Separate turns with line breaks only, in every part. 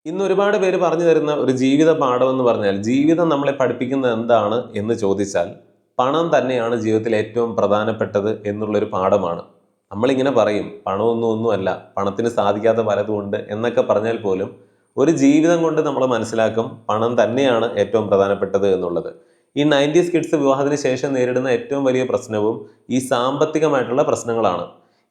ഇന്ന് ഒരുപാട് പേര് പറഞ്ഞു തരുന്ന ഒരു ജീവിത പാഠം എന്ന് പറഞ്ഞാൽ ജീവിതം നമ്മളെ പഠിപ്പിക്കുന്നത് എന്താണ് എന്ന് ചോദിച്ചാൽ പണം തന്നെയാണ് ജീവിതത്തിൽ ഏറ്റവും പ്രധാനപ്പെട്ടത് എന്നുള്ളൊരു പാഠമാണ്. നമ്മളിങ്ങനെ പറയും ഒന്നുമല്ല, പണത്തിന് സാധിക്കാത്ത പലതും ഉണ്ട് എന്നൊക്കെ പറഞ്ഞാൽ പോലും ഒരു ജീവിതം കൊണ്ട് നമ്മൾ മനസ്സിലാക്കും പണം തന്നെയാണ് ഏറ്റവും പ്രധാനപ്പെട്ടത് എന്നുള്ളത്. ഈ 90s കിഡ്സ് വിവാഹത്തിന് ശേഷം നേരിടുന്ന ഏറ്റവും വലിയ പ്രശ്നവും ഈ സാമ്പത്തികമായിട്ടുള്ള പ്രശ്നങ്ങളാണ്.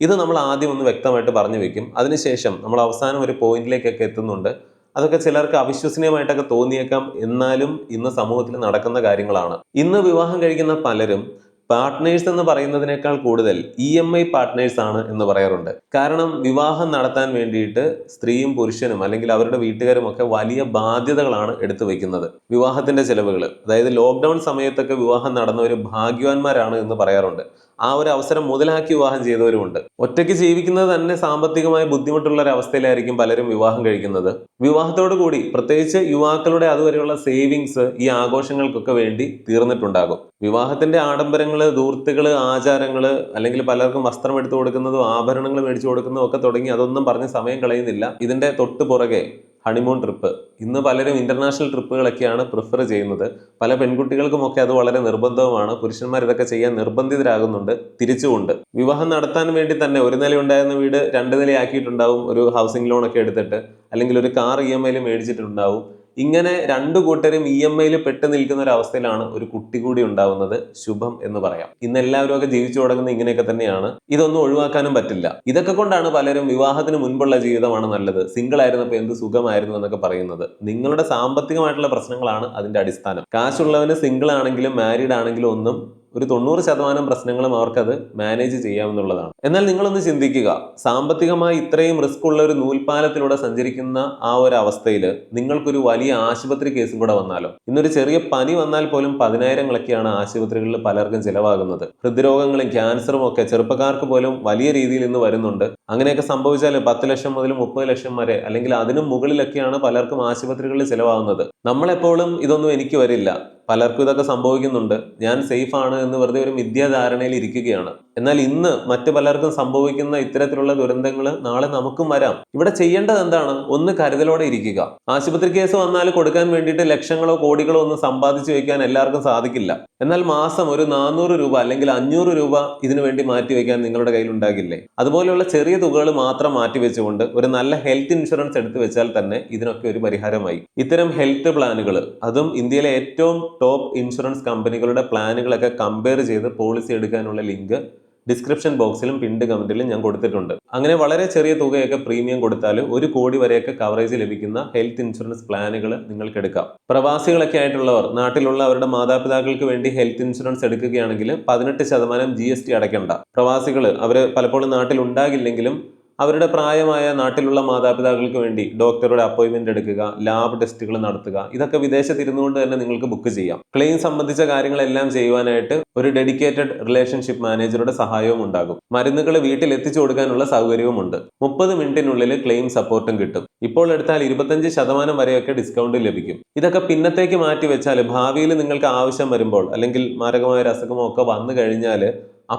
ഇത് നമ്മൾ ആദ്യം ഒന്ന് വ്യക്തമായിട്ട് പറഞ്ഞു വെക്കും, അതിനുശേഷം നമ്മൾ അവസാനം ഒരു പോയിന്റിലേക്കൊക്കെ എത്തുന്നുണ്ട്. അതൊക്കെ ചിലർക്ക് അവിശ്വസനീയമായിട്ടൊക്കെ തോന്നിയേക്കാം, എന്നാലും ഇന്ന് സമൂഹത്തിൽ നടക്കുന്ന കാര്യങ്ങളാണ്. ഇന്ന് വിവാഹം കഴിക്കുന്ന പലരും പാർട്ട്നേഴ്സ് എന്ന് പറയുന്നതിനേക്കാൾ കൂടുതൽ EMI പാർട്ട്നേഴ്സ് ആണ് എന്ന് പറയാറുണ്ട്. കാരണം വിവാഹം നടത്താൻ വേണ്ടിയിട്ട് സ്ത്രീയും പുരുഷനും അല്ലെങ്കിൽ അവരുടെ വീട്ടുകാരും ഒക്കെ വലിയ ബാധ്യതകളാണ് എടുത്തു വെക്കുന്നത്. വിവാഹത്തിന്റെ ചെലവുകൾ, അതായത് ലോക്ക്ഡൌൺ സമയത്തൊക്കെ വിവാഹം നടന്നവർ ഭാഗ്യവാന്മാരാണ് എന്ന് പറയാറുണ്ട്. ആ ഒരു അവസരം മുതലാക്കി വിവാഹം ചെയ്തവരുമുണ്ട്. ഒറ്റയ്ക്ക് ജീവിക്കുന്നത് തന്നെ സാമ്പത്തികമായ ബുദ്ധിമുട്ടുള്ള ഒരു അവസ്ഥയിലായിരിക്കും പലരും വിവാഹം കഴിക്കുന്നത്. വിവാഹത്തോടു കൂടി പ്രത്യേകിച്ച് യുവാക്കളുടെ അതുവരെയുള്ള സേവിങ്സ് ഈ ആഘോഷങ്ങൾക്കൊക്കെ വേണ്ടി തീർന്നിട്ടുണ്ടാകും. വിവാഹത്തിന്റെ ആഡംബരങ്ങള്, ധൂർത്തുകള്, ആചാരങ്ങള്, അല്ലെങ്കിൽ പലർക്കും വസ്ത്രം എടുത്തു കൊടുക്കുന്നതും ആഭരണങ്ങൾ മേടിച്ചു കൊടുക്കുന്നതും ഒക്കെ തുടങ്ങി അതൊന്നും പറഞ്ഞ് സമയം കളയുന്നില്ല. ഇതിന്റെ തൊട്ടു പുറകെ ഹണിമൂൺ ട്രിപ്പ്. ഇന്ന് പലരും ഇന്റർനാഷണൽ ട്രിപ്പുകളൊക്കെയാണ് പ്രിഫർ ചെയ്യുന്നത്. പല പെൺകുട്ടികൾക്കുമൊക്കെ അത് വളരെ നിർബന്ധവുമാണ്. പുരുഷന്മാർ ഇതൊക്കെ ചെയ്യാൻ നിർബന്ധിതരാകുന്നുണ്ട്. തിരിച്ചുകൊണ്ട് വിവാഹം നടത്താൻ വേണ്ടി തന്നെ ഒരു നില ഉണ്ടായിരുന്ന വീട് 2 നിലയാക്കിയിട്ടുണ്ടാവും, ഒരു ഹൗസിംഗ് ലോൺ ഒക്കെ എടുത്തിട്ട്, അല്ലെങ്കിൽ ഒരു കാർ EMI മേടിച്ചിട്ടുണ്ടാവും. ഇങ്ങനെ രണ്ടു കൂട്ടരും EMI പെട്ട് നിൽക്കുന്ന ഒരു അവസ്ഥയിലാണ് ഒരു കുട്ടി കൂടി ഉണ്ടാവുന്നത്. ശുഭം എന്ന് പറയാം. ഇന്ന് എല്ലാവരും ഒക്കെ ജീവിച്ചു തുടങ്ങുന്നത് ഇങ്ങനെയൊക്കെ തന്നെയാണ്. ഇതൊന്നും ഒഴിവാക്കാനും പറ്റില്ല. ഇതൊക്കെ കൊണ്ടാണ് പലരും വിവാഹത്തിന് മുൻപുള്ള ജീവിതമാണ് നല്ലത്, സിംഗിൾ ആയിരുന്നപ്പോൾ എന്ത് സുഖമായിരുന്നു എന്നൊക്കെ പറയുന്നത്. നിങ്ങളുടെ സാമ്പത്തികമായിട്ടുള്ള പ്രശ്നങ്ങളാണ് അതിന്റെ അടിസ്ഥാനം. കാശുള്ളവന് സിംഗിൾ ആണെങ്കിലും മാരീഡ് ആണെങ്കിലും ഒന്നും ഒരു 90% പ്രശ്നങ്ങളും അവർക്കത് മാനേജ് ചെയ്യാവുന്നതാണ്. എന്നാൽ നിങ്ങളൊന്ന് ചിന്തിക്കുക, സാമ്പത്തികമായി ഇത്രയും റിസ്ക് ഉള്ള ഒരു നൂൽപാലത്തിലൂടെ സഞ്ചരിക്കുന്ന ആ ഒരു അവസ്ഥയിൽ നിങ്ങൾക്കൊരു വലിയ ആശുപത്രി കേസും കൂടെ വന്നാലോ? ഇന്നൊരു ചെറിയ പനി വന്നാൽ പോലും 10,000-ങ്ങളൊക്കെയാണ് ആശുപത്രികളിൽ പലർക്കും ചിലവാകുന്നത്. ഹൃദ്രോഗങ്ങളും ക്യാൻസറും ഒക്കെ ചെറുപ്പക്കാർക്ക് പോലും വലിയ രീതിയിൽ ഇന്ന് വരുന്നുണ്ട്. അങ്ങനെയൊക്കെ സംഭവിച്ചാൽ 10 ലക്ഷം മുതൽ 30 ലക്ഷം വരെ, അല്ലെങ്കിൽ അതിനും മുകളിലൊക്കെയാണ് പലർക്കും ആശുപത്രികളിൽ ചിലവാകുന്നത്. നമ്മളെപ്പോഴും ഇതൊന്നും എനിക്ക് വരില്ല, പലർക്കും ഇതൊക്കെ സംഭവിക്കുന്നുണ്ട്, ഞാൻ സേഫ് ആണ് എന്ന് വെറുതെ ഒരു മിഥ്യാധാരണയിൽ ഇരിക്കുകയാണ്. എന്നാൽ ഇന്ന് മറ്റു പലർക്കും സംഭവിക്കുന്ന ഇത്തരത്തിലുള്ള ദുരന്തങ്ങൾ നാളെ നമുക്കും വരാം. ഇവിടെ ചെയ്യേണ്ടത് എന്താണ്? ഒന്ന് കരുതലോടെ ഇരിക്കുക. ആശുപത്രി കേസ് വന്നാൽ കൊടുക്കാൻ വേണ്ടിയിട്ട് ലക്ഷങ്ങളോ കോടികളോ ഒന്നും സമ്പാദിച്ചു വെക്കാൻ എല്ലാവർക്കും സാധിക്കില്ല. എന്നാൽ മാസം ഒരു 400 രൂപ അല്ലെങ്കിൽ 500 രൂപ ഇതിനു വേണ്ടി മാറ്റി വെക്കാൻ നിങ്ങളുടെ കയ്യിൽ ഉണ്ടാകില്ലേ? അതുപോലെയുള്ള ചെറിയ തുകകൾ മാത്രം മാറ്റി വെച്ചുകൊണ്ട് ഒരു നല്ല ഹെൽത്ത് ഇൻഷുറൻസ് എടുത്തു വെച്ചാൽ തന്നെ ഇതിനൊക്കെ ഒരു പരിഹാരമായി. ഇത്തരം ഹെൽത്ത് പ്ലാനുകൾ, അതും ഇന്ത്യയിലെ ഏറ്റവും ടോപ്പ് ഇൻഷുറൻസ് കമ്പനികളുടെ പ്ലാനുകളൊക്കെ കമ്പയർ ചെയ്ത് പോളിസി എടുക്കാനുള്ള ലിങ്ക് ഡിസ്ക്രിപ്ഷൻ ബോക്സിലും പിൻഡ് കമന്റിലും ഞാൻ കൊടുത്തിട്ടുണ്ട്. അങ്ങനെ വളരെ ചെറിയ തുകയൊക്കെ പ്രീമിയം കൊടുത്താൽ 1 കോടി വരെയൊക്കെ കവറേജ് ലഭിക്കുന്ന ഹെൽത്ത് ഇൻഷുറൻസ് പ്ലാനുകൾ നിങ്ങൾക്ക് എടുക്കാം. പ്രവാസികളൊക്കെ ആയിട്ടുള്ളവർ നാട്ടിലുള്ള അവരുടെ മാതാപിതാക്കൾക്ക് വേണ്ടി ഹെൽത്ത് ഇൻഷുറൻസ് എടുക്കുകയാണെങ്കിൽ 18% GST അടയ്ക്കണ്ട. പ്രവാസികൾ അവർ പലപ്പോഴും നാട്ടിൽ ഉണ്ടാകില്ലെങ്കിലും അവരുടെ പ്രായമായ നാട്ടിലുള്ള മാതാപിതാക്കൾക്ക് വേണ്ടി ഡോക്ടറുടെ അപ്പോയിന്റ്മെന്റ് എടുക്കുക, ലാബ് ടെസ്റ്റുകൾ നടത്തുക, ഇതൊക്കെ വിദേശത്ത് ഇരുന്നുകൊണ്ട് തന്നെ നിങ്ങൾക്ക് ബുക്ക് ചെയ്യാം. ക്ലെയിം സംബന്ധിച്ച കാര്യങ്ങളെല്ലാം ചെയ്യുവാനായിട്ട് ഒരു ഡെഡിക്കേറ്റഡ് റിലേഷൻഷിപ്പ് മാനേജറുടെ സഹായവും ഉണ്ടാകും. മരുന്നുകൾ വീട്ടിൽ എത്തിച്ചു കൊടുക്കാനുള്ള സൗകര്യവുമുണ്ട്. 30 മിനിറ്റിനുള്ളിൽ ക്ലെയിം സപ്പോർട്ടും കിട്ടും. ഇപ്പോൾ എടുത്താൽ 25% വരെയൊക്കെ ഡിസ്കൗണ്ട് ലഭിക്കും. ഇതൊക്കെ പിന്നത്തേക്ക് മാറ്റി വെച്ചാൽ ഭാവിയിൽ നിങ്ങൾക്ക് ആവശ്യം വരുമ്പോൾ, അല്ലെങ്കിൽ മാരകമായ ഒരു അസുഖമോ ഒക്കെ വന്നു കഴിഞ്ഞാൽ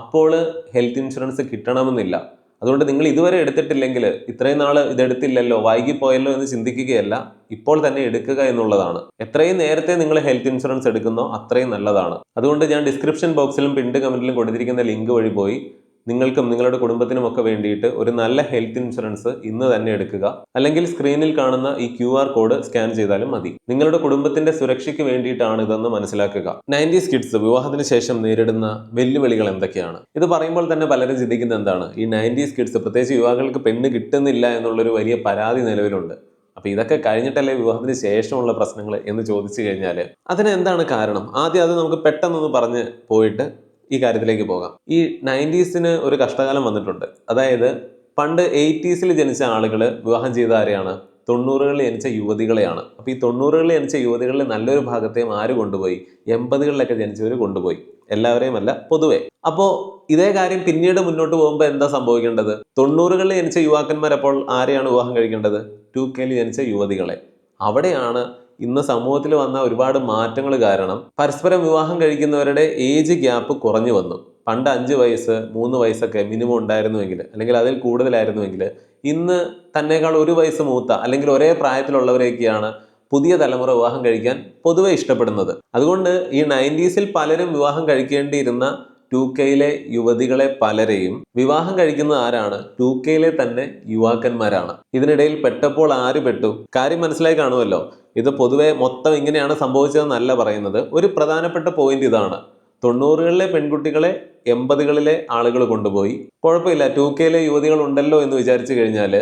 അപ്പോൾ ഹെൽത്ത് ഇൻഷുറൻസ് കിട്ടണമെന്നില്ല. അതുകൊണ്ട് നിങ്ങൾ ഇതുവരെ എടുത്തിട്ടില്ലെങ്കിൽ, ഇത്രയും നാള് ഇതെടുത്തില്ലല്ലോ, വൈകിപ്പോയല്ലോ എന്ന് ചിന്തിക്കുകയല്ല, ഇപ്പോൾ തന്നെ എടുക്കുക എന്നുള്ളതാണ്. എത്രയും നേരത്തെ നിങ്ങൾ ഹെൽത്ത് ഇൻഷുറൻസ് എടുക്കുന്നോ അത്രയും നല്ലതാണ്. അതുകൊണ്ട് ഞാൻ ഡിസ്ക്രിപ്ഷൻ ബോക്സിലും പിൻഡ് കമന്റിലും കൊടുത്തിരിക്കുന്ന ലിങ്ക് വഴി പോയി നിങ്ങൾക്കും നിങ്ങളുടെ കുടുംബത്തിനും ഒക്കെ വേണ്ടിയിട്ട് ഒരു നല്ല ഹെൽത്ത് ഇൻഷുറൻസ് ഇന്ന് തന്നെ എടുക്കുക. അല്ലെങ്കിൽ സ്ക്രീനിൽ കാണുന്ന ഈ QR കോഡ് സ്കാൻ ചെയ്താലും മതി. നിങ്ങളുടെ കുടുംബത്തിന്റെ സുരക്ഷയ്ക്ക് വേണ്ടിയിട്ടാണ് ഇതെന്ന് മനസ്സിലാക്കുക. 90s കിഡ്സ് വിവാഹത്തിന് ശേഷം നേരിടുന്ന വെല്ലുവിളികൾ എന്തൊക്കെയാണ്? ഇത് പറയുമ്പോൾ തന്നെ പലരും ചിന്തിക്കുന്നത് എന്താണ്, ഈ 90s കിഡ്സ് പ്രത്യേകിച്ച് യുവാക്കൾക്ക് പെണ്ണ് കിട്ടുന്നില്ല എന്നുള്ളൊരു വലിയ പരാതി നിലവിലുണ്ട്. അപ്പൊ ഇതൊക്കെ കഴിഞ്ഞിട്ടല്ലേ വിവാഹത്തിന് ശേഷമുള്ള പ്രശ്നങ്ങൾ എന്ന് ചോദിച്ചു കഴിഞ്ഞാൽ അതിന് എന്താണ് കാരണം? ആദ്യം അത് നമുക്ക് പെട്ടെന്നൊന്ന് പറഞ്ഞ് പോയിട്ട് ഈ കാര്യത്തിലേക്ക് പോകാം. ഈ 90s ഒരു കഷ്ടകാലം വന്നിട്ടുണ്ട്. അതായത് പണ്ട് 80s ജനിച്ച ആളുകൾ വിവാഹം ചെയ്ത ആരെയാണ്? 90കളിൽ ജനിച്ച യുവതികളെയാണ്. അപ്പൊ ഈ 90കളിൽ ജനിച്ച യുവതികളിൽ നല്ലൊരു ഭാഗത്തെയും ആര് കൊണ്ടുപോയി? 80കളിലൊക്കെ ജനിച്ചവർ കൊണ്ടുപോയി. എല്ലാവരെയും അല്ല, പൊതുവെ. അപ്പോ ഇതേ കാര്യം പിന്നീട് മുന്നോട്ട് പോകുമ്പോൾ എന്താ സംഭവിക്കേണ്ടത്? 90കളിൽ ജനിച്ച യുവാക്കന്മാർ അപ്പോൾ ആരെയാണ് വിവാഹം കഴിക്കേണ്ടത്? 2Kയിൽ ജനിച്ച യുവതികളെ. അവിടെയാണ് ഇന്ന് സമൂഹത്തിൽ വന്ന ഒരുപാട് മാറ്റങ്ങൾ കാരണം പരസ്പരം വിവാഹം കഴിക്കുന്നവരുടെ ഏജ് ഗ്യാപ്പ് കുറഞ്ഞു വന്നു. പണ്ട് 5 വയസ്സ് 3 വയസ്സൊക്കെ മിനിമം ഉണ്ടായിരുന്നുവെങ്കിൽ, അല്ലെങ്കിൽ അതിൽ കൂടുതലായിരുന്നുവെങ്കിൽ ഇന്ന് തന്നേക്കാൾ ഒരു വയസ്സ് മൂത്ത അല്ലെങ്കിൽ ഒരേ പ്രായത്തിലുള്ളവരെയൊക്കെയാണ് പുതിയ തലമുറ വിവാഹം കഴിക്കാൻ പൊതുവെ ഇഷ്ടപ്പെടുന്നത്. അതുകൊണ്ട് ഈ 90s പലരും വിവാഹം കഴിക്കേണ്ടിയിരുന്ന 2Kയിലെ യുവതികളെ പലരെയും വിവാഹം കഴിക്കുന്നത് ആരാണ്? 2Kയിലെ തന്നെ യുവാക്കന്മാരാണ്. ഇതിനിടയിൽ പെട്ടപ്പോൾ ആര് പെട്ടു? കാര്യം മനസ്സിലായി കാണുമല്ലോ. ഇത് പൊതുവെ മൊത്തം ഇങ്ങനെയാണ് സംഭവിച്ചതെന്നല്ല പറയുന്നത്. ഒരു പ്രധാനപ്പെട്ട പോയിന്റ് ഇതാണ്: 90കളിലെ പെൺകുട്ടികളെ 80കളിലെ ആളുകൾ കൊണ്ടുപോയി. കുഴപ്പമില്ല, 2Kയിലെ യുവതികൾ ഉണ്ടല്ലോ എന്ന് വിചാരിച്ചു കഴിഞ്ഞാൽ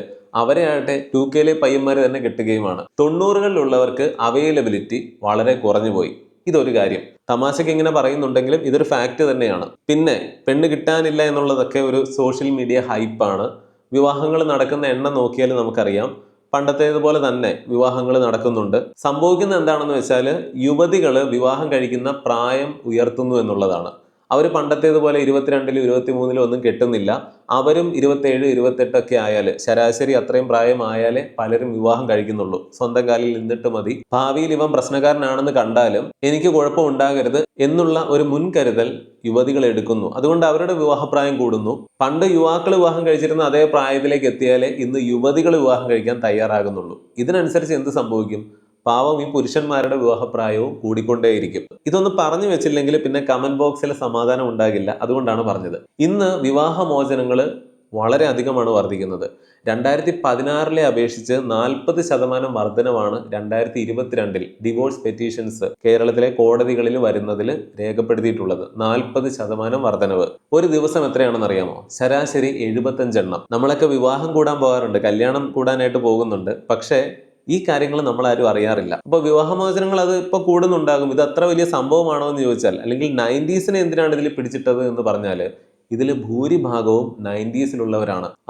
അവരെ ആകട്ടെ 2Kയിലെ പയ്യന്മാർ തന്നെ കെട്ടുകയുമാണ്. 90കളിലുള്ളവർക്ക് അവൈലബിലിറ്റി വളരെ കുറഞ്ഞു പോയി. ഇതൊരു കാര്യം. തമാശയ്ക്ക് ഇങ്ങനെ പറയുന്നുണ്ടെങ്കിലും ഇതൊരു ഫാക്റ്റ് തന്നെയാണ്. പിന്നെ പെണ്ണ് കിട്ടാനില്ല എന്നുള്ളതൊക്കെ ഒരു സോഷ്യൽ മീഡിയ ഹൈപ്പാണ്. വിവാഹങ്ങൾ നടക്കുന്ന എണ്ണം നോക്കിയാൽ നമുക്കറിയാം പണ്ടത്തേതുപോലെ തന്നെ വിവാഹങ്ങൾ നടക്കുന്നുണ്ട്. സംഭവിക്കുന്നത് എന്താണെന്ന് വെച്ചാൽ യുവതികൾ വിവാഹം കഴിക്കുന്ന പ്രായം ഉയർത്തുന്നു എന്നുള്ളതാണ്. അവർ പണ്ടത്തേതുപോലെ 22-ലും 23-ലും ഒന്നും കെട്ടുന്നില്ല. അവരും 27, 28 ആയാൽ, ശരാശരി അത്രയും പ്രായമായാലേ പലരും വിവാഹം കഴിക്കുന്നുള്ളൂ. സ്വന്തം കാലിൽ നിന്നിട്ട് മതി, ഭാവിയിൽ ഇവൻ പ്രശ്നക്കാരനാണെന്ന് കണ്ടാലും എനിക്ക് കുഴപ്പമുണ്ടാകരുത് എന്നുള്ള ഒരു മുൻകരുതൽ യുവതികൾ എടുക്കുന്നു. അതുകൊണ്ട് അവരുടെ വിവാഹപ്രായം കൂടുന്നു. പണ്ട് യുവാക്കൾ വിവാഹം കഴിച്ചിരുന്ന അതേ പ്രായത്തിലേക്ക് എത്തിയാലേ ഇന്ന് യുവതികൾ വിവാഹം കഴിക്കാൻ തയ്യാറാകുന്നുള്ളൂ. ഇതിനനുസരിച്ച് എന്ത് സംഭവിക്കും? പാവം ഈ പുരുഷന്മാരുടെ വിവാഹപ്രായവും കൂടിക്കൊണ്ടേയിരിക്കും. ഇതൊന്ന് പറഞ്ഞു വെച്ചില്ലെങ്കിൽ പിന്നെ കമന്റ് ബോക്സിൽ സമാധാനം ഉണ്ടാകില്ല. അതുകൊണ്ടാണ് പറഞ്ഞത്. ഇന്ന് വിവാഹമോചനങ്ങൾ വളരെ അധികമാണ് വർദ്ധിക്കുന്നത്. 2016 അപേക്ഷിച്ച് 40% വർധനവാണ് 2022 ഡിവോഴ്സ് പെറ്റീഷൻസ് കേരളത്തിലെ കോടതികളിൽ വരുന്നതിൽ രേഖപ്പെടുത്തിയിട്ടുള്ളത്. 40% വർധനവ്. ഒരു ദിവസം എത്രയാണെന്ന് അറിയാമോ? ശരാശരി 75 എണ്ണം. നമ്മളൊക്കെ വിവാഹം കൂടാൻ പോകാറുണ്ട്, കല്യാണം കൂടാനായിട്ട് പോകുന്നുണ്ട്. പക്ഷേ ഈ കാര്യങ്ങൾ നമ്മൾ ആരും അറിയാറില്ല. അപ്പോൾ വിവാഹമോചനങ്ങൾ അത് ഇപ്പോൾ കൂടുന്നുണ്ടാകും. ഇത് അത്ര വലിയ സംഭവമാണോ എന്ന് ചോദിച്ചാൽ, അല്ലെങ്കിൽ 90s എന്തിനാണ് ഇതിൽ പിടിച്ചിട്ടത് എന്ന് പറഞ്ഞാൽ, ഇതിൽ ഭൂരിഭാഗവും 90s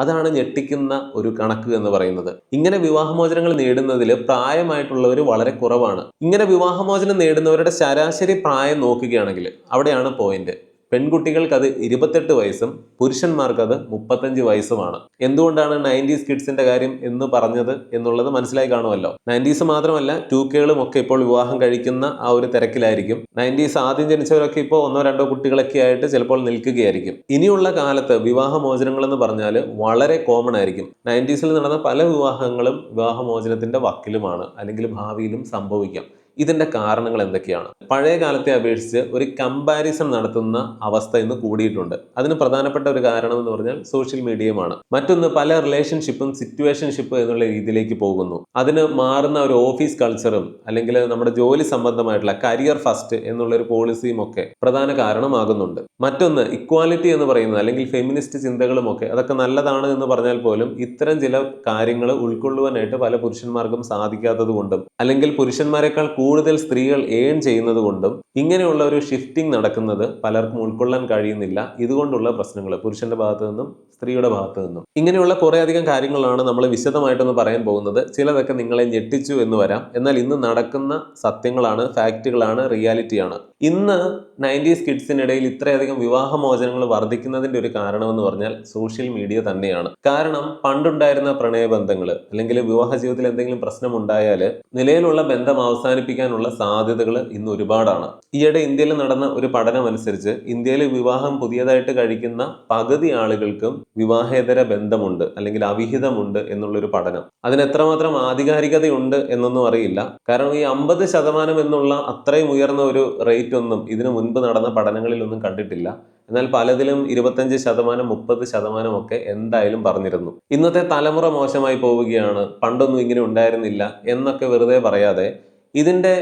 അതാണ് ഞെട്ടിക്കുന്ന ഒരു കണക്ക് എന്ന് പറയുന്നത്. ഇങ്ങനെ വിവാഹമോചനങ്ങൾ നേടുന്നതിൽ പ്രായമായിട്ടുള്ളവർ വളരെ കുറവാണ്. ഇങ്ങനെ വിവാഹമോചനം നേടുന്നവരുടെ ശരാശരി പ്രായം നോക്കുകയാണെങ്കിൽ അവിടെയാണ് പോയിന്റ്. പെൺകുട്ടികൾക്ക് അത് 28 വയസ്സും പുരുഷന്മാർക്ക് അത് 35 വയസ്സുമാണ്. എന്തുകൊണ്ടാണ് 90s കിഡ്സിന്റെ കാര്യം എന്ന് പറഞ്ഞത് എന്നുള്ളത് മനസ്സിലായി കാണുമല്ലോ. 90s മാത്രമല്ല 2Kകളും ഒക്കെ ഇപ്പോൾ വിവാഹം കഴിക്കുന്ന ആ ഒരു തിരക്കിലായിരിക്കും. 90s ആദ്യം ജനിച്ചവരൊക്കെ ഇപ്പോൾ 1-2 കുട്ടികളൊക്കെ ആയിട്ട് ചിലപ്പോൾ നിൽക്കുകയായിരിക്കും. ഇനിയുള്ള കാലത്ത് വിവാഹമോചനങ്ങൾ എന്ന് പറഞ്ഞാൽ വളരെ കോമൺ ആയിരിക്കും. 90s നടന്ന പല വിവാഹങ്ങളും വിവാഹമോചനത്തിന്റെ വക്കിലുമാണ്, അല്ലെങ്കിൽ ഭാവിയിലും സംഭവിക്കാം. ഇതിന്റെ കാരണങ്ങൾ എന്തൊക്കെയാണ്? പഴയ കാലത്തെ അപേക്ഷിച്ച് ഒരു കമ്പാരിസൺ നടത്തുന്ന അവസ്ഥ ഇന്ന് കൂടിയിട്ടുണ്ട്. അതിന് പ്രധാനപ്പെട്ട ഒരു കാരണം എന്ന് പറഞ്ഞാൽ സോഷ്യൽ മീഡിയയുമാണ്. മറ്റൊന്ന്, പല റിലേഷൻഷിപ്പും സിറ്റുവേഷൻഷിപ്പ് എന്നുള്ള രീതിയിലേക്ക് പോകുന്നു. അതിന് മാറുന്ന ഒരു ഓഫീസ് കൾച്ചറും അല്ലെങ്കിൽ നമ്മുടെ ജോലി സംബന്ധമായിട്ടുള്ള കരിയർ ഫസ്റ്റ് എന്നുള്ളൊരു പോളിസിയും ഒക്കെ പ്രധാന കാരണമാകുന്നുണ്ട്. മറ്റൊന്ന്, ഇക്വാലിറ്റി എന്ന് പറയുന്നത് അല്ലെങ്കിൽ ഫെമിനിസ്റ്റ് ചിന്തകളും ഒക്കെ അതൊക്കെ നല്ലതാണ് എന്ന് പറഞ്ഞാൽ പോലും ഇത്തരം ചില കാര്യങ്ങൾ ഉൾക്കൊള്ളുവാനായിട്ട് പല പുരുഷന്മാർക്കും സാധിക്കാത്തത് കൊണ്ടും, അല്ലെങ്കിൽ പുരുഷന്മാരെക്കാൾ കൂടുതൽ സ്ത്രീകൾ ഏൺ ചെയ്യുന്നത് കൊണ്ടും ഇങ്ങനെയുള്ള ഒരു ഷിഫ്റ്റിംഗ് നടക്കുന്നത് പലർക്കും ഉൾക്കൊള്ളാൻ കഴിയുന്നില്ല. ഇതുകൊണ്ടുള്ള പ്രശ്നങ്ങൾ പുരുഷന്റെ ഭാഗത്തു നിന്നും സ്ത്രീയുടെ ഭാഗത്തു നിന്നും, ഇങ്ങനെയുള്ള കുറെ അധികം കാര്യങ്ങളാണ് നമ്മൾ വിശദമായിട്ടൊന്ന് പറയാൻ പോകുന്നത്. ചിലതൊക്കെ നിങ്ങളെ ഞെട്ടിച്ചു എന്ന് വരാം, എന്നാൽ ഇന്ന് നടക്കുന്ന സത്യങ്ങളാണ്, ഫാക്റ്റുകളാണ്, റിയാലിറ്റിയാണ്. ഇന്ന് 90s കിഡ്സിനിടയിൽ ഇത്രയധികം വിവാഹമോചനങ്ങൾ വർദ്ധിക്കുന്നതിന്റെ ഒരു കാരണമെന്ന് പറഞ്ഞാൽ സോഷ്യൽ മീഡിയ തന്നെയാണ്. കാരണം പണ്ടുണ്ടായിരുന്ന പ്രണയബന്ധങ്ങൾ അല്ലെങ്കിൽ വിവാഹ ജീവിതത്തിൽ എന്തെങ്കിലും പ്രശ്നം ഉണ്ടായാൽ നിലവിലുള്ള ബന്ധം അവസാനിപ്പിക്കാനുള്ള സാധ്യതകൾ ഇന്ന് ഒരുപാടാണ്. ഈയിടെ ഇന്ത്യയിൽ നടന്ന ഒരു പഠനം അനുസരിച്ച് ഇന്ത്യയിൽ വിവാഹം പുതിയതായിട്ട് കഴിക്കുന്ന പകുതി ആളുകൾക്കും വിവാഹേതര ബന്ധമുണ്ട് അല്ലെങ്കിൽ അവിഹിതമുണ്ട് എന്നുള്ളൊരു പഠനം. അതിന് എത്രമാത്രം ആധികാരികതയുണ്ട് എന്നൊന്നും അറിയില്ല. കാരണം ഈ 50% എന്നുള്ള അത്രയും ഉയർന്ന ഒരു റേറ്റ് ഒന്നും ഇതിനു മുൻപ് നടന്ന പഠനങ്ങളിലൊന്നും കണ്ടിട്ടില്ല. എന്നാൽ പലതിലും 25%, 30% ഒക്കെ എന്തായാലും പറഞ്ഞിരുന്നു. ഇന്നത്തെ തലമുറ മോശമായി പോവുകയാണ്, പണ്ടൊന്നും ഇങ്ങനെ ഉണ്ടായിരുന്നില്ല എന്നൊക്കെ വെറുതെ പറയാതെ ഇതിന്റെ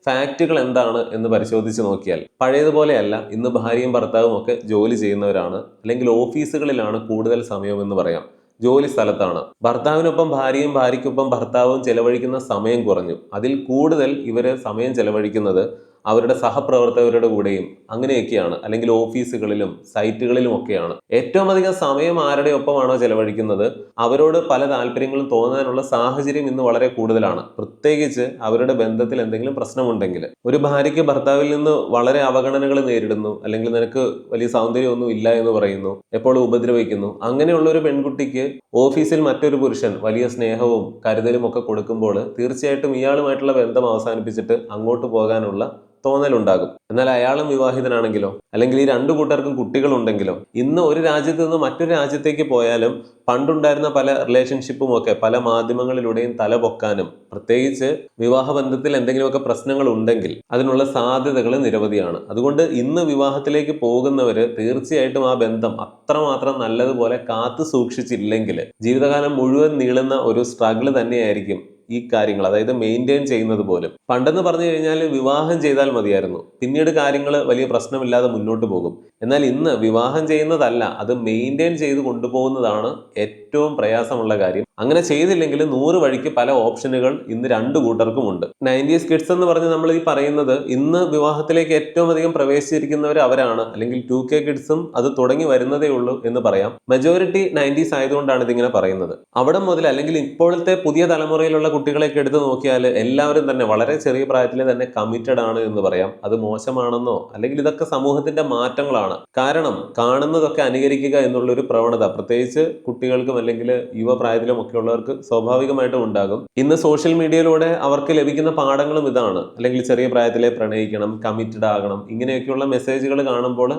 ഫാക്റ്റുകൾ എന്താണ് എന്ന് പരിശോധിച്ച് നോക്കിയാൽ പഴയതുപോലെയല്ല. ഇന്ന് ഭാര്യയും ഭർത്താവും ഒക്കെ ജോലി ചെയ്യുന്നവരാണ്, അല്ലെങ്കിൽ ഓഫീസുകളിലാണ് കൂടുതൽ സമയം എന്ന് പറയാം. ജോലി സ്ഥലത്താണ്. ഭർത്താവിനൊപ്പം ഭാര്യയും ഭാര്യയ്ക്കൊപ്പം ഭർത്താവും ചെലവഴിക്കുന്ന സമയം കുറഞ്ഞു. അതിൽ കൂടുതൽ ഇവര് സമയം ചെലവഴിക്കുന്നത് അവരുടെ സഹപ്രവർത്തകരുടെ കൂടെയും അങ്ങനെയൊക്കെയാണ്, അല്ലെങ്കിൽ ഓഫീസുകളിലും സൈറ്റുകളിലും ഒക്കെയാണ്. ഏറ്റവും അധികം സമയം ആരുടെ ഒപ്പമാണോ ചെലവഴിക്കുന്നത് അവരോട് പല താല്പര്യങ്ങളും തോന്നാനുള്ള സാഹചര്യം ഇന്ന് വളരെ കൂടുതലാണ്. പ്രത്യേകിച്ച് അവരുടെ ബന്ധത്തിൽ എന്തെങ്കിലും പ്രശ്നമുണ്ടെങ്കിൽ. ഒരു ഭാര്യയ്ക്ക് ഭർത്താവിൽ നിന്ന് വളരെ അവഗണനകൾ നേരിടുന്നു, അല്ലെങ്കിൽ നിനക്ക് വലിയ സൗന്ദര്യമൊന്നും ഇല്ല എന്ന് പറയുന്നു, എപ്പോഴും ഉപദ്രവിക്കുന്നു. അങ്ങനെയുള്ള ഒരു പെൺകുട്ടിക്ക് ഓഫീസിൽ മറ്റൊരു പുരുഷൻ വലിയ സ്നേഹവും കരുതലും ഒക്കെ കൊടുക്കുമ്പോൾ തീർച്ചയായിട്ടും ഇയാളുമായിട്ടുള്ള ബന്ധം അവസാനിപ്പിച്ചിട്ട് അങ്ങോട്ട് പോകാനുള്ള തോന്നലുണ്ടാകും. എന്നാൽ അയാളും വിവാഹിതനാണെങ്കിലോ, അല്ലെങ്കിൽ ഈ രണ്ടു കൂട്ടർക്കും കുട്ടികളുണ്ടെങ്കിലോ, ഇന്ന് ഒരു രാജ്യത്ത് നിന്ന് മറ്റൊരു രാജ്യത്തേക്ക് പോയാലും പണ്ടുണ്ടായിരുന്ന പല റിലേഷൻഷിപ്പും ഒക്കെ പല മാധ്യമങ്ങളിലൂടെയും തലപൊക്കാനും, പ്രത്യേകിച്ച് വിവാഹബന്ധത്തിൽ എന്തെങ്കിലുമൊക്കെ പ്രശ്നങ്ങൾ ഉണ്ടെങ്കിൽ അതിനുള്ള സാധ്യതകൾ നിരവധിയാണ്. അതുകൊണ്ട് ഇന്ന് വിവാഹത്തിലേക്ക് പോകുന്നവര് തീർച്ചയായിട്ടും ആ ബന്ധം അത്രമാത്രം നല്ലതുപോലെ കാത്തു സൂക്ഷിച്ചില്ലെങ്കിൽ ജീവിതകാലം മുഴുവൻ നീളുന്ന ഒരു സ്ട്രഗിൾ തന്നെയായിരിക്കും ഈ കാര്യങ്ങൾ, അതായത് മെയിൻറ്റെയിൻ ചെയ്യുന്നത് പോലും. പണ്ടെന്ന് പറഞ്ഞു കഴിഞ്ഞാൽ വിവാഹം ചെയ്താൽ മതിയായിരുന്നു, പിന്നീട് കാര്യങ്ങൾ വലിയ പ്രശ്നമില്ലാതെ മുന്നോട്ട് പോകും. എന്നാൽ ഇന്ന് വിവാഹം ചെയ്യുന്നതല്ല, അത് മെയിൻറ്റെയിൻ ചെയ്ത് കൊണ്ടുപോകുന്നതാണ് ഏറ്റവും പ്രയാസമുള്ള കാര്യം. അങ്ങനെ ചെയ്തില്ലെങ്കിൽ 100 വഴിക്ക് പല ഓപ്ഷനുകൾ ഇന്ന് രണ്ടു കൂട്ടർക്കും ഉണ്ട്. 90s കിഡ്സ് എന്ന് പറഞ്ഞ് നമ്മൾ ഈ പറയുന്നത് ഇന്ന് വിവാഹത്തിലേക്ക് ഏറ്റവും അധികം പ്രവേശിച്ചിരിക്കുന്നവർ അവരാണ്, അല്ലെങ്കിൽ 2K കിഡ്സും അത് തുടങ്ങി വരുന്നതേ ഉള്ളൂ എന്ന് പറയാം. മെജോറിറ്റി 90s ആയതുകൊണ്ടാണ് ഇതിങ്ങനെ പറയുന്നത്. അവിടെ മുതൽ അല്ലെങ്കിൽ ഇപ്പോഴത്തെ പുതിയ തലമുറയിലുള്ള കുട്ടികളെയൊക്കെ എടുത്ത് നോക്കിയാൽ എല്ലാവരും തന്നെ വളരെ ചെറിയ പ്രായത്തിൽ തന്നെ കമ്മിറ്റഡ് ആണ് എന്ന് പറയാം. അത് മോശമാണെന്നോ, അല്ലെങ്കിൽ ഇതൊക്കെ സമൂഹത്തിന്റെ മാറ്റങ്ങളാണ്. കാരണം കാണുന്നതൊക്കെ അനുകരിക്കുക എന്നുള്ളൊരു പ്രവണത പ്രത്യേകിച്ച് കുട്ടികൾക്കും അല്ലെങ്കിൽ യുവപ്രായത്തിലും ഒക്കെ ഉള്ളവർക്ക് സ്വാഭാവികമായിട്ടും ഉണ്ടാകും. ഇന്ന് സോഷ്യൽ മീഡിയയിലൂടെ അവർക്ക് ലഭിക്കുന്ന പാഠങ്ങളും ഇതാണ്. അല്ലെങ്കിൽ ചെറിയ പ്രായത്തിലെ പ്രണയിക്കണം, കമ്മിറ്റഡ് ആകണം, ഇങ്ങനെയൊക്കെയുള്ള മെസ്സേജുകൾ കാണുമ്പോൾ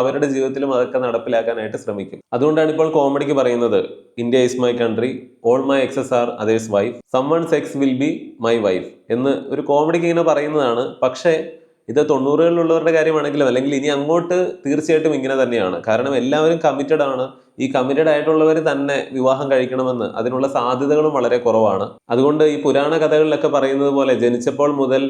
അവരുടെ ജീവിതത്തിലും അതൊക്കെ നടപ്പിലാക്കാനായിട്ട് ശ്രമിക്കും. അതുകൊണ്ടാണ് ഇപ്പോൾ കോമഡിക്ക് പറയുന്നത്, India is my country, all my exes are others wife, someone's ex will be my wife എന്ന് ഒരു കോമഡിക്ക് ഇങ്ങനെ പറയുന്നതാണ്. പക്ഷേ ഇത് 90കളിലുള്ളവരുടെ കാര്യമാണെങ്കിലും അല്ലെങ്കിൽ ഇനി അങ്ങോട്ട് തീർച്ചയായിട്ടും ഇങ്ങനെ തന്നെയാണ്. കാരണം എല്ലാവരും കമ്മിറ്റഡ് ആണ്. ഈ കമ്മിറ്റഡ് ആയിട്ടുള്ളവർ തന്നെ വിവാഹം കഴിക്കണമെന്ന് അതിനുള്ള സാധ്യതകളും വളരെ കുറവാണ്. അതുകൊണ്ട് ഈ പുരാണ കഥകളിലൊക്കെ പറയുന്നത് പോലെ ജനിച്ചപ്പോൾ മുതൽ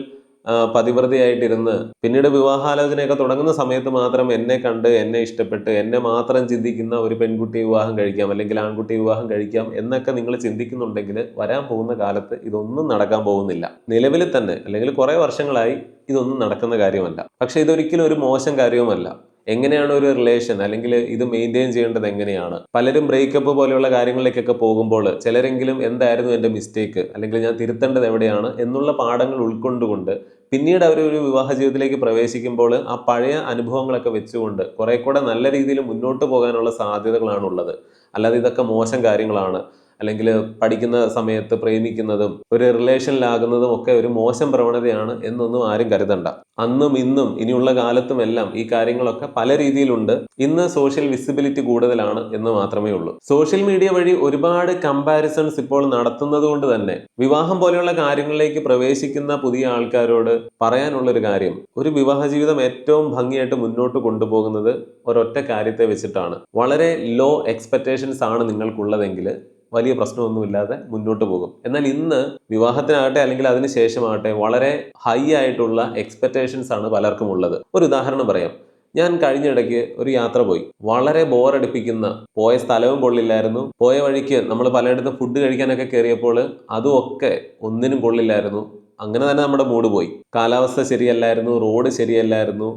പതിവ്രതയായിട്ടിരുന്ന് പിന്നീട് വിവാഹാലോചനയൊക്കെ തുടങ്ങുന്ന സമയത്ത് മാത്രം എന്നെ കണ്ട് എന്നെ ഇഷ്ടപ്പെട്ട് എന്നെ മാത്രം ചിന്തിക്കുന്ന ഒരു പെൺകുട്ടി വിവാഹം കഴിക്കാം, അല്ലെങ്കിൽ ആൺകുട്ടി വിവാഹം കഴിക്കാം എന്നൊക്കെ നിങ്ങൾ ചിന്തിക്കുന്നുണ്ടെങ്കിൽ വരാൻ പോകുന്ന കാലത്ത് ഇതൊന്നും നടക്കാൻ പോകുന്നില്ല. നിലവിൽ തന്നെ അല്ലെങ്കിൽ കുറെ വർഷങ്ങളായി ഇതൊന്നും നടക്കുന്ന കാര്യമല്ല. പക്ഷെ ഇതൊരിക്കലും ഒരു മോശം കാര്യവുമല്ല. എങ്ങനെയാണ് ഒരു റിലേഷൻ അല്ലെങ്കിൽ ഇത് മെയിൻറ്റെയിൻ ചെയ്യേണ്ടത് എങ്ങനെയാണ്, പലരും ബ്രേക്കപ്പ് പോലെയുള്ള കാര്യങ്ങളിലേക്കൊക്കെ പോകുമ്പോൾ ചിലരെങ്കിലും എന്തായിരുന്നു എൻ്റെ മിസ്റ്റേക്ക്, അല്ലെങ്കിൽ ഞാൻ തിരുത്തേണ്ടത് എവിടെയാണ് എന്നുള്ള പാഠങ്ങൾ ഉൾക്കൊണ്ടുകൊണ്ട് പിന്നീട് അവർ ഒരു വിവാഹ ജീവിതത്തിലേക്ക് പ്രവേശിക്കുമ്പോൾ ആ പഴയ അനുഭവങ്ങളൊക്കെ വെച്ചുകൊണ്ട് കുറെ കൂടെ നല്ല രീതിയിൽ മുന്നോട്ട് പോകാനുള്ള സാധ്യതകളാണുള്ളത്. അല്ലാതെ ഇതൊക്കെ മോശം കാര്യങ്ങളാണ്, അല്ലെങ്കിൽ പഠിക്കുന്ന സമയത്ത് പ്രേമിക്കുന്നതും ഒരു റിലേഷനിലാകുന്നതും ഒക്കെ ഒരു മോശം പ്രവണതയാണ് എന്നൊന്നും ആരും കരുതണ്ട. അന്നും ഇന്നും ഇനിയുള്ള കാലത്തും എല്ലാം ഈ കാര്യങ്ങളൊക്കെ പല രീതിയിലുണ്ട്. ഇന്ന് സോഷ്യൽ വിസിബിലിറ്റി കൂടുതലാണ് എന്ന് മാത്രമേ ഉള്ളൂ. സോഷ്യൽ മീഡിയ വഴി ഒരുപാട് കമ്പാരിസൺസ് ഇപ്പോൾ നടത്തുന്നത് കൊണ്ട് തന്നെ വിവാഹം പോലെയുള്ള കാര്യങ്ങളിലേക്ക് പ്രവേശിക്കുന്ന പുതിയ ആൾക്കാരോട് പറയാനുള്ളൊരു കാര്യം, ഒരു വിവാഹ ജീവിതം ഏറ്റവും ഭംഗിയായിട്ട് മുന്നോട്ട് കൊണ്ടുപോകുന്നത് ഒരൊറ്റ കാര്യത്തെ വെച്ചിട്ടാണ്. വളരെ ലോ എക്സ്പെക്ടേഷൻസ് ആണ് നിങ്ങൾക്കുള്ളതെങ്കിൽ വലിയ പ്രശ്നമൊന്നുമില്ലാതെ മുന്നോട്ട് പോകും. എന്നാൽ ഇന്ന് വിവാഹത്തിനാകട്ടെ അല്ലെങ്കിൽ അതിന് ശേഷമാകട്ടെ വളരെ ഹൈ ആയിട്ടുള്ള എക്സ്പെക്ടേഷൻസ് ആണ് പലർക്കും ഉള്ളത്. ഒരു ഉദാഹരണം പറയാം. ഞാൻ കഴിഞ്ഞിടയ്ക്ക് ഒരു യാത്ര പോയി. വളരെ ബോറടിപ്പിക്കുന്ന, പോയ സ്ഥലവും കൊള്ളില്ലായിരുന്നു, പോയ വഴിക്ക് നമ്മൾ പലയിടത്തും ഫുഡ് കഴിക്കാനൊക്കെ കയറിയപ്പോൾ അതും ഒക്കെ ഒന്നിനും കൊള്ളില്ലായിരുന്നു. അങ്ങനെ തന്നെ നമ്മുടെ മൂഡ് പോയി. കാലാവസ്ഥ ശരിയല്ലായിരുന്നു, റോഡ് ശരിയല്ലായിരുന്നു,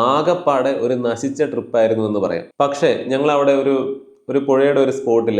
ആകെപ്പാടെ ഒരു നശിച്ച ട്രിപ്പായിരുന്നു എന്ന് പറയാം. പക്ഷേ ഞങ്ങൾ അവിടെ ഒരു പുഴയുടെ ഒരു സ്പോട്ടിൽ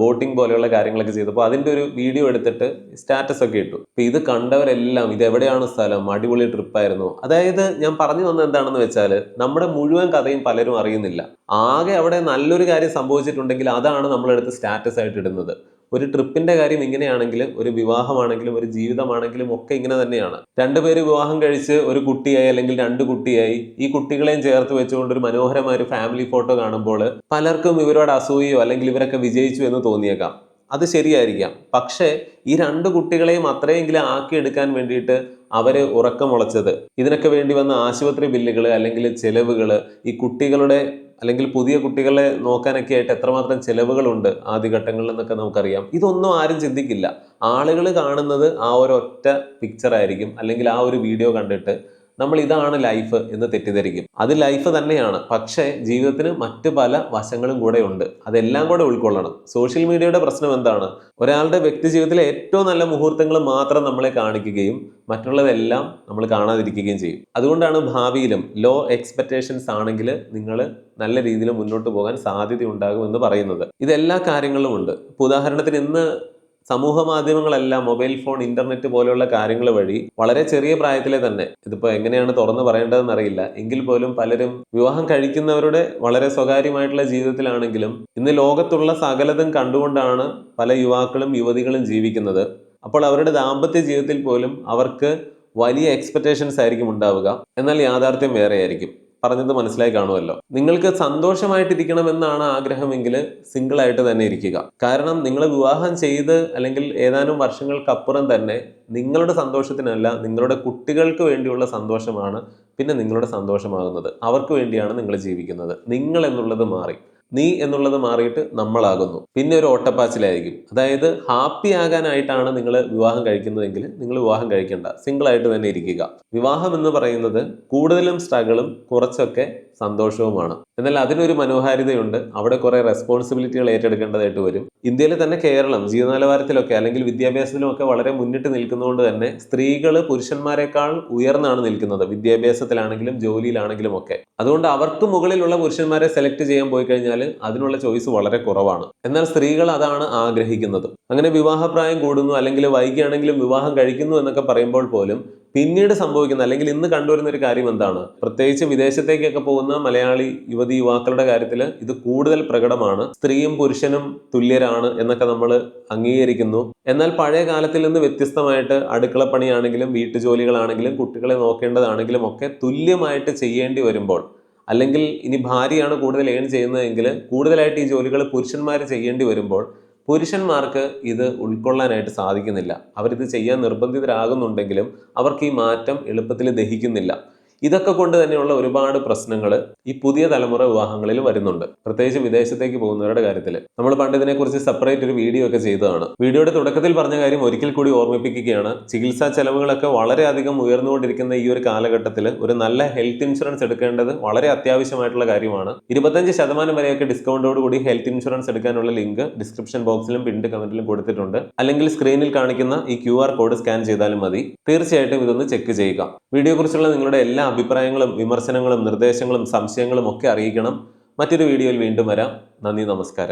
ബോട്ടിംഗ് പോലെയുള്ള കാര്യങ്ങളൊക്കെ ചെയ്തപ്പോൾ അതിൻ്റെ ഒരു വീഡിയോ എടുത്തിട്ട് സ്റ്റാറ്റസ് ഒക്കെ ഇട്ടു. അപ്പൊ ഇത് കണ്ടവരെല്ലാം ഇത് എവിടെയാണ് സ്ഥലം, അടിപൊളി ട്രിപ്പായിരുന്നു. അതായത് ഞാൻ പറഞ്ഞു വന്നത് എന്താണെന്ന് വെച്ചാൽ നമ്മുടെ മുഴുവൻ കഥയും പലരും അറിയുന്നില്ല. ആകെ അവിടെ നല്ലൊരു കാര്യം സംഭവിച്ചിട്ടുണ്ടെങ്കിൽ അതാണ് നമ്മളെടുത്ത് സ്റ്റാറ്റസ് ആയിട്ട് ഇടുന്നത്. ഒരു ട്രിപ്പിന്റെ കാര്യം ഇങ്ങനെയാണെങ്കിൽ ഒരു വിവാഹമാണെങ്കിലും ഒരു ജീവിതമാണെങ്കിലും ഒക്കെ ഇങ്ങനെ തന്നെയാണ്. രണ്ടുപേര് വിവാഹം കഴിച്ച് ഒരു കുട്ടിയായി അല്ലെങ്കിൽ 2 കുട്ടിയായി, ഈ കുട്ടികളെയും ചേർത്ത് വെച്ചുകൊണ്ട് ഒരു മനോഹരമായ ഒരു ഫാമിലി ഫോട്ടോ കാണുമ്പോൾ പലർക്കും ഇവരോട് അസൂയയോ അല്ലെങ്കിൽ ഇവരൊക്കെ വിജയിച്ചു എന്ന് തോന്നിയേക്കാം. അത് ശരിയായിരിക്കാം. പക്ഷേ ഈ 2 കുട്ടികളെയും അത്രയെങ്കിലും ആക്കിയെടുക്കാൻ വേണ്ടിയിട്ട് അവര് ഉറക്കമുളച്ചത്, ഇതിനൊക്കെ വേണ്ടി വന്ന ആശുപത്രി ബില്ലുകൾ അല്ലെങ്കിൽ ചെലവുകൾ, ഈ കുട്ടികളുടെ അല്ലെങ്കിൽ പുതിയ കുട്ടികളെ നോക്കാനൊക്കെ ആയിട്ട് എത്രമാത്രം ചെലവുകളുണ്ട് ആദ്യഘട്ടങ്ങളിൽ എന്നൊക്കെ നമുക്കറിയാം. ഇതൊന്നും ആരും ചിന്തിക്കില്ല. ആളുകൾ കാണുന്നത് ആ ഒരൊറ്റ പിക്ചർ ആയിരിക്കും, അല്ലെങ്കിൽ ആ ഒരു വീഡിയോ കണ്ടിട്ട് നമ്മൾ ഇതാണ് ലൈഫ് എന്ന് തെറ്റിദ്ധരിക്കും. അത് ലൈഫ് തന്നെയാണ്, പക്ഷേ ജീവിതത്തിന് മറ്റു പല വശങ്ങളും കൂടെ ഉണ്ട്. അതെല്ലാം കൂടെ ഉൾക്കൊള്ളണം. സോഷ്യൽ മീഡിയയുടെ പ്രശ്നം എന്താണ്? ഒരാളുടെ വ്യക്തി ജീവിതത്തിലെ ഏറ്റവും നല്ല മുഹൂർത്തങ്ങൾ മാത്രം നമ്മളെ കാണിക്കുകയും മറ്റുള്ളതെല്ലാം നമ്മൾ കാണാതിരിക്കുകയും ചെയ്യും. അതുകൊണ്ടാണ് ഭാവിയിലും ലോ എക്സ്പെക്ടേഷൻസ് ആണെങ്കിൽ നിങ്ങൾ നല്ല രീതിയിൽ മുന്നോട്ട് പോകാൻ സാധ്യതയുണ്ടാകും എന്ന് പറയുന്നത്. ഇതെല്ലാ കാര്യങ്ങളിലും ഉണ്ട്. ഇപ്പോൾ ഉദാഹരണത്തിന് ഇന്ന് സമൂഹ മാധ്യമങ്ങളെല്ലാം, മൊബൈൽ ഫോൺ, ഇന്റർനെറ്റ് പോലെയുള്ള കാര്യങ്ങൾ വഴി വളരെ ചെറിയ പ്രായത്തിലെ തന്നെ, ഇതിപ്പോൾ എങ്ങനെയാണ് തുറന്നു പറയേണ്ടതെന്ന് അറിയില്ല, എങ്കിൽ പോലും പലരും വിവാഹം കഴിക്കുന്നവരുടെ വളരെ സ്വകാര്യമായിട്ടുള്ള ജീവിതത്തിലാണെങ്കിലും ഇന്ന് ലോകത്തുള്ള സകലതും കണ്ടുകൊണ്ടാണ് പല യുവാക്കളും യുവതികളും ജീവിക്കുന്നത്. അപ്പോൾ അവരുടെ ദാമ്പത്യ ജീവിതത്തിൽ പോലും അവർക്ക് വലിയ എക്സ്പെക്ടേഷൻസ് ആയിരിക്കും ഉണ്ടാവുക. എന്നാൽ യാഥാർത്ഥ്യം വേറെ ആയിരിക്കും. പറഞ്ഞത് മനസ്സിലായി കാണുമല്ലോ. നിങ്ങൾക്ക് സന്തോഷമായിട്ടിരിക്കണമെന്നാണ് ആഗ്രഹമെങ്കിൽ സിംഗിൾ ആയിട്ട് തന്നെ ഇരിക്കുക. കാരണം നിങ്ങൾ വിവാഹം ചെയ്ത് അല്ലെങ്കിൽ ഏതാനും വർഷങ്ങൾക്കപ്പുറം തന്നെ നിങ്ങളുടെ സന്തോഷത്തിനല്ല, നിങ്ങളുടെ കുട്ടികൾക്ക് വേണ്ടിയുള്ള സന്തോഷമാണ് പിന്നെ നിങ്ങളുടെ സന്തോഷമാകുന്നത്. അവർക്ക് വേണ്ടിയാണ് നിങ്ങൾ ജീവിക്കുന്നത്. നിങ്ങൾ എന്നുള്ളത് മാറി, നീ എന്നുള്ളത് മാറിയിട്ട് നമ്മളാകുന്നു. പിന്നെ ഒരു ഓട്ടപ്പാച്ചിലായിരിക്കും. അതായത് ഹാപ്പി ആകാനായിട്ടാണ് നിങ്ങൾ വിവാഹം കഴിക്കുന്നതെങ്കിൽ നിങ്ങൾ വിവാഹം കഴിക്കേണ്ട, സിംഗിൾ ആയിട്ട് തന്നെ ഇരിക്കുക. വിവാഹം എന്ന് പറയുന്നത് കൂടുതലും സ്ട്രഗിളും കുറച്ചൊക്കെ സന്തോഷവുമാണ്. എന്നാൽ അതിനൊരു മനോഹാരിതയുണ്ട്. അവിടെ കുറെ റെസ്പോൺസിബിലിറ്റികൾ ഏറ്റെടുക്കേണ്ടതായിട്ട് വരും. ഇന്ത്യയിൽ തന്നെ കേരളം ജീവിത നിലവാരത്തിലൊക്കെ അല്ലെങ്കിൽ വിദ്യാഭ്യാസത്തിലുമൊക്കെ വളരെ മുന്നിട്ട് നിൽക്കുന്നതുകൊണ്ട് തന്നെ സ്ത്രീകൾ പുരുഷന്മാരെക്കാൾ ഉയർന്നാണ് നിൽക്കുന്നത്, വിദ്യാഭ്യാസത്തിലാണെങ്കിലും ജോലിയിലാണെങ്കിലും ഒക്കെ. അതുകൊണ്ട് അവർക്ക് മുകളിലുള്ള പുരുഷന്മാരെ സെലക്ട് ചെയ്യാൻ പോയി കഴിഞ്ഞാൽ അതിനുള്ള ചോയ്സ് വളരെ കുറവാണ്. എന്നാൽ സ്ത്രീകൾ അതാണ് ആഗ്രഹിക്കുന്നത്. അങ്ങനെ വിവാഹപ്രായം കൂടുന്നു അല്ലെങ്കിൽ വൈകിയാണെങ്കിലും വിവാഹം കഴിക്കുന്നു എന്നൊക്കെ പറയുമ്പോൾ പോലും പിന്നീട് സംഭവിക്കുന്ന അല്ലെങ്കിൽ ഇന്ന് കണ്ടുവരുന്ന ഒരു കാര്യം എന്താണ്, പ്രത്യേകിച്ച് വിദേശത്തേക്കൊക്കെ പോകുന്ന മലയാളി യുവതി യുവാക്കളുടെ കാര്യത്തിൽ ഇത് കൂടുതൽ പ്രകടമാണ്. സ്ത്രീയും പുരുഷനും തുല്യരാണ് എന്നൊക്കെ നമ്മൾ അംഗീകരിക്കുന്നു. എന്നാൽ പഴയ കാലത്തിൽ നിന്ന് വ്യത്യസ്തമായിട്ട് അടുക്കളപ്പണിയാണെങ്കിലും വീട്ടുജോലികളാണെങ്കിലും കുട്ടികളെ നോക്കേണ്ടതാണെങ്കിലും ഒക്കെ തുല്യമായിട്ട് ചെയ്യേണ്ടി വരുമ്പോൾ, അല്ലെങ്കിൽ ഇനി ഭാര്യയാണ് കൂടുതൽ ഏൺ ചെയ്യുന്നതെങ്കിൽ കൂടുതലായിട്ട് ഈ ജോലികൾ പുരുഷന്മാർ ചെയ്യേണ്ടി വരുമ്പോൾ പുരുഷന്മാർക്ക് ഇത് ഉൾക്കൊള്ളാനായിട്ട് സാധിക്കുന്നില്ല. അവരിത് ചെയ്യാൻ നിർബന്ധിതരാകുന്നുണ്ടെങ്കിലും അവർക്ക് ഈ മാറ്റം എളുപ്പത്തിൽ ദഹിക്കുന്നില്ല. ഇതൊക്കെ കൊണ്ട് തന്നെയുള്ള ഒരുപാട് പ്രശ്നങ്ങൾ ഈ പുതിയ തലമുറ വിവാഹങ്ങളിൽ വരുന്നുണ്ട്, പ്രത്യേകിച്ച് വിദേശത്തേക്ക് പോകുന്നവരുടെ കാര്യത്തിൽ. നമ്മൾ പണ്ട് ഇതിനെക്കുറിച്ച് സെപ്പറേറ്റ് ഒരു വീഡിയോ ഒക്കെ ചെയ്തതാണ്. വീഡിയോയുടെ തുടക്കത്തിൽ പറഞ്ഞ കാര്യം ഒരിക്കൽ കൂടി ഓർമ്മിപ്പിക്കുകയാണ്. ചികിത്സാ ചെലവുകളൊക്കെ വളരെയധികം ഉയർന്നുകൊണ്ടിരിക്കുന്ന ഈ ഒരു കാലഘട്ടത്തിൽ ഒരു നല്ല ഹെൽത്ത് ഇൻഷുറൻസ് എടുക്കേണ്ടത് വളരെ അത്യാവശ്യമായിട്ടുള്ള കാര്യമാണ്. 25% വരെയൊക്കെ ഡിസ്കൗണ്ടോട് കൂടി ഹെൽത്ത് ഇൻഷുറൻസ് എടുക്കാനുള്ള ലിങ്ക് ഡിസ്ക്രിപ്ഷൻ ബോക്സിലും പിൻഡ് കമന്റിലും കൊടുത്തിട്ടുണ്ട്. അല്ലെങ്കിൽ സ്ക്രീനിൽ കാണിക്കുന്ന ഈ QR കോഡ് സ്കാൻ ചെയ്താലും മതി. തീർച്ചയായിട്ടും ഇതൊന്ന് ചെക്ക് ചെയ്യുക. വീഡിയോയെക്കുറിച്ചുള്ള നിങ്ങളുടെ എല്ലാ അഭിപ്രായങ്ങളും വിമർശനങ്ങളും നിർദ്ദേശങ്ങളും സംശയങ്ങളും ഒക്കെ അറിയിക്കണം. മറ്റൊരു വീഡിയോയിൽ വീണ്ടും വരാം. നന്ദി, നമസ്കാരം.